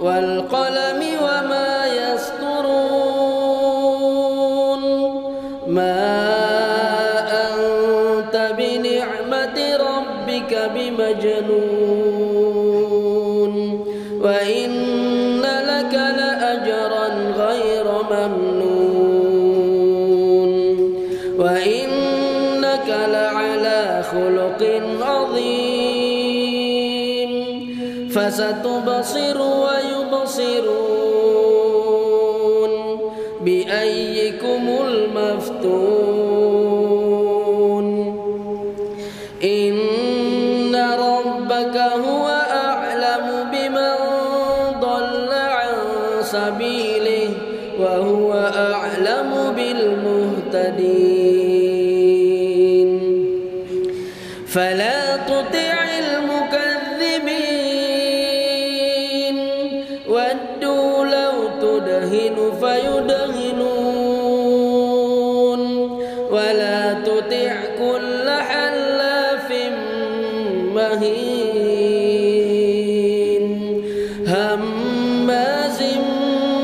والقلم وما يسطرون ما أنت بنعمة ربك بمجنون وإن لك لأجرا غير ممنون وإنك لعلى خلق عظيم فستبصر ويبصرون بأيكم المفتون إن ربك هو أعلم بمن ضل عن سبيله وهو أعلم بالمهتدين فلا تطع المكذبين ودوا لو تدهن فيدهنون ولا تطع كل حلاف مهين هماز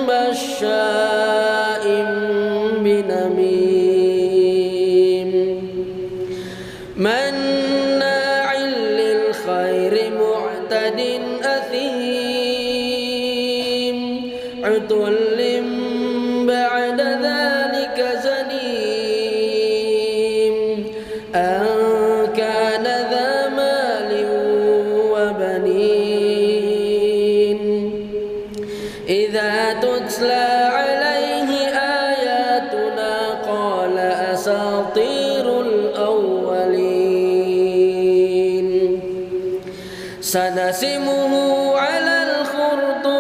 مشاء بنميم مناع للخير معتد أثيم عتل بعد ذلك زنيم أن كان ذا مال وبنين إذا تتلى عليه آياتنا قال أساطير الأولين سنسمه على الخرطوم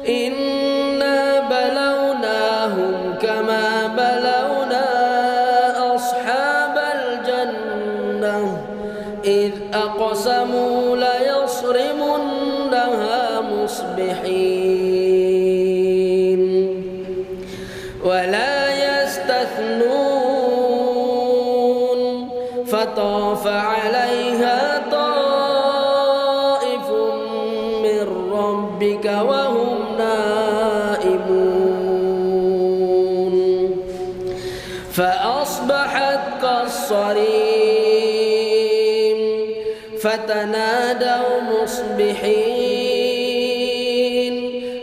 إنا بلوناهم كما بلونا أصحاب الجنة إذ أقسموا ليصرمنها مصبحين ولا يستثنون فطاف عليها طائف من ربك وهم نائمون فأصبحت كالصريم فتنادوا مصبحين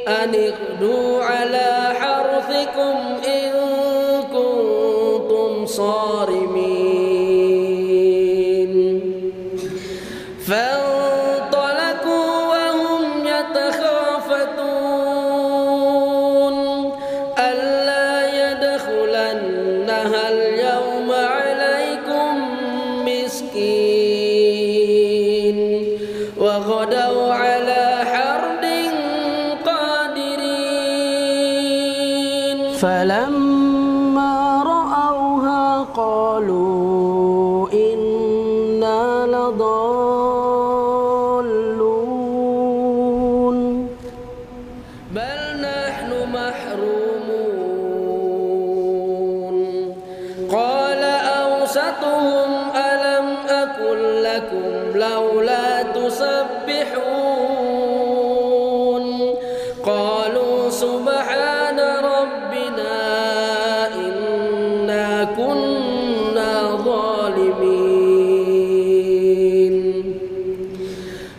أن اغدوا على حرثكم إن كنتم صارمين فانطلقوا وهم يتخافتون ألا يدخلنها اليوم عليكم مسكين وغدوا على حرد قادرين فلما رأوها قالوا إنا لضالون بل نحن محرومون قال أوسطهم ألم أقل لكم لولا تسبحون قالوا سبحان ربنا إنا كنا ظالمين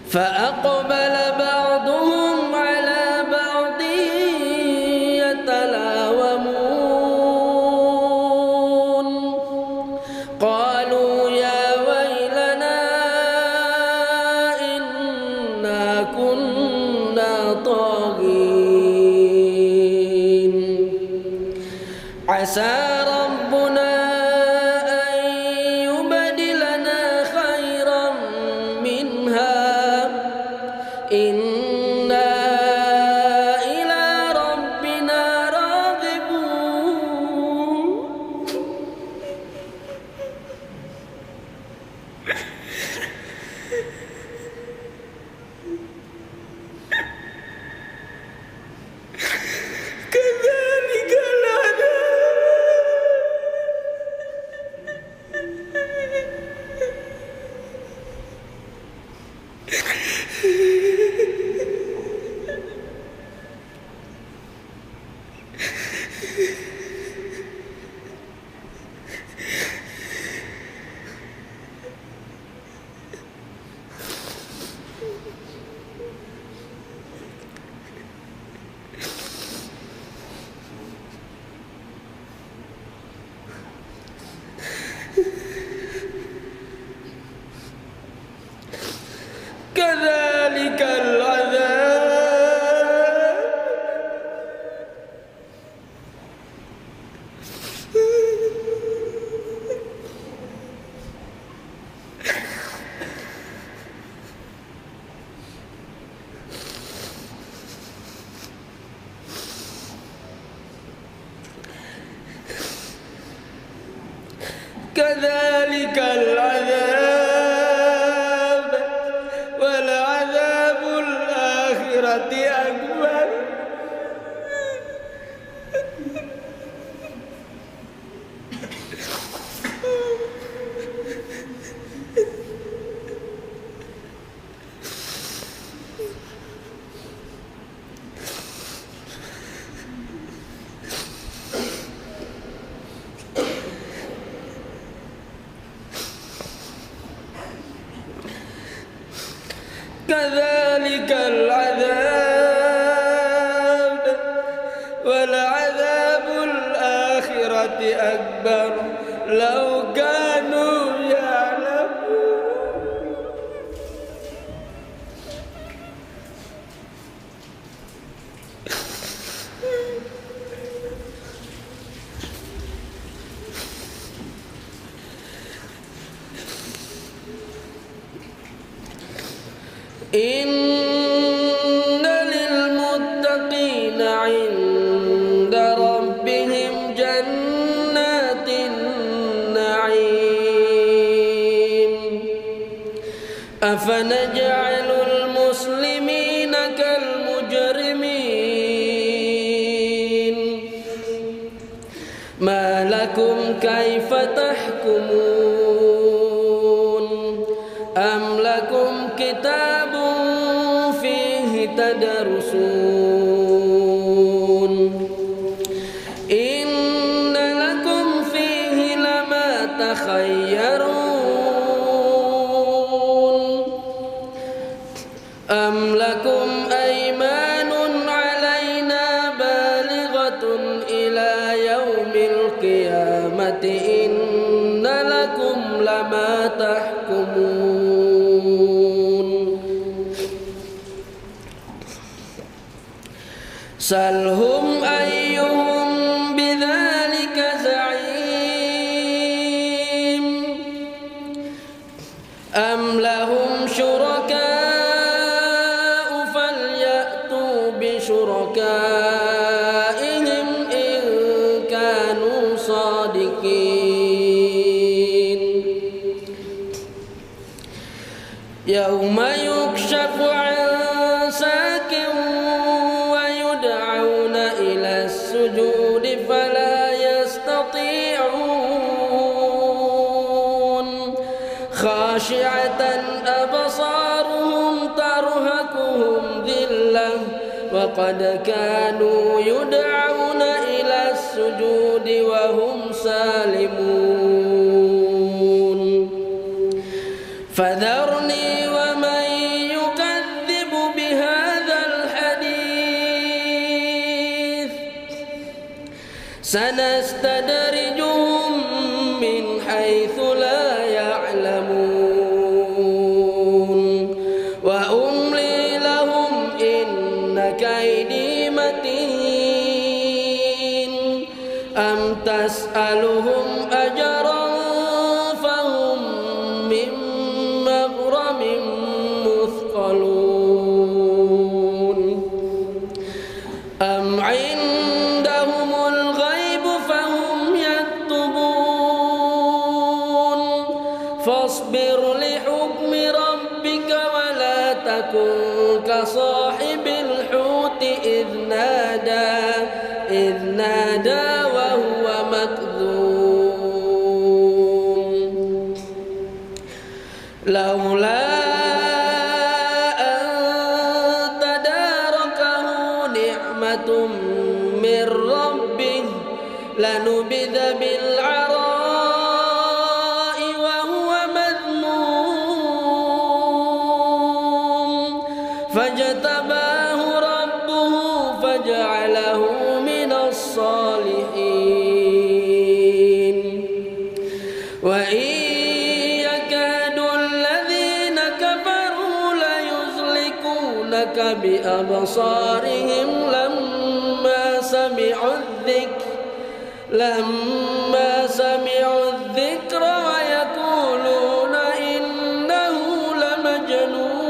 فأقبل بعضهم على بعض يتلاومون قالوا يا ويلنا إنا كنا طاغين عسى ربنا أن يبدلنا خيرا منها إنا إلى ربنا راغبون كذلك العذاب كذلك العذاب كذلك العذاب ولعذاب الآخرة أكبر كذلك العذاب ولعذاب الآخرة أكبر لو كانوا يعلمون إن للمتقين عند ربهم جنات النعيم أفنجعل المسلمين كالمجرمين ما لكم كيف تحكمون أم لكم كتاب فيه تدرسون إن لكم فيه لما تخيرون أم لكم أيمان علينا بالغة إلى يوم القيامة إن لكم لما تحكمون سلهم أيهم بذلك زعيم أم لهم شركاء فليأتوا بشركائهم إن كانوا صادقين يوم يكشف عن ساق ويدعون إلى السجود فلا يستطيعون خاشعة أبصارهم ترهقهم ذلة وقد كانوا يدعون إلى السجود وهم سالمون فذرني ومن يكذب بهذا الحديث سنستدرجهم من حيث لا يعلمون وأملي لهم إن كيدي متين أم تسألهم أجرا فهم من مغرم مثقلون أم عندهم الغيب فهم يكتبون فاصبر لحكم ربك ولا تكن كصاحب الحوت إذ نادى وهو مكذوم لولا أن تداركه نعمة من ربه لنبذ بالعراء وهو مذموم فاجتباه ربه فجعله من الصالحين وإن يكاد الذين كفروا يأتونك بأبصارهم لما سمعوا الذكر ويقولون إنه لمجنون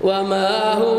وما هو